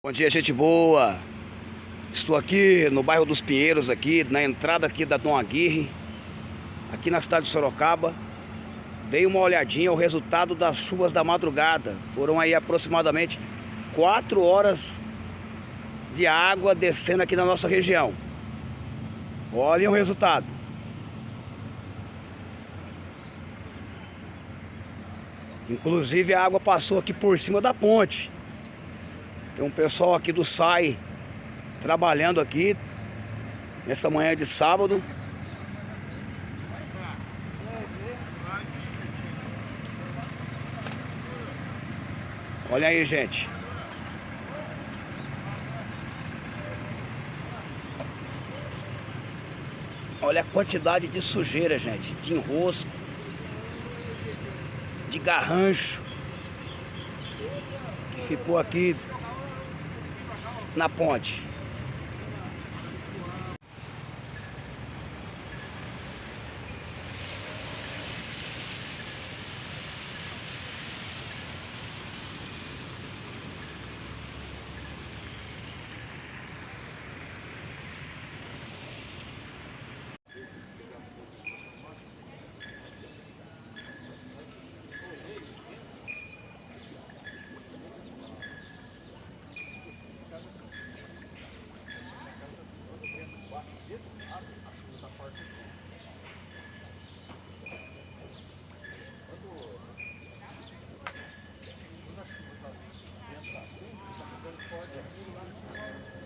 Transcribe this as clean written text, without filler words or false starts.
Bom dia, gente boa. Estou aqui no bairro dos Pinheiros, aqui na entrada aqui da Dom Aguirre, aqui na cidade de Sorocaba. Dei uma olhadinha ao resultado das chuvas da madrugada. Foram aí aproximadamente 4 horas de água descendo aqui na nossa região. Olhem o resultado. Inclusive a água passou aqui por cima da ponte. Tem um pessoal aqui do SAI trabalhando aqui nessa manhã de sábado. Olha aí, gente. Olha a quantidade de sujeira, gente. De enrosco, de garrancho que ficou aqui na ponte. Quando a chuva tá vento tá assim, tá jogando forte aquilo lá.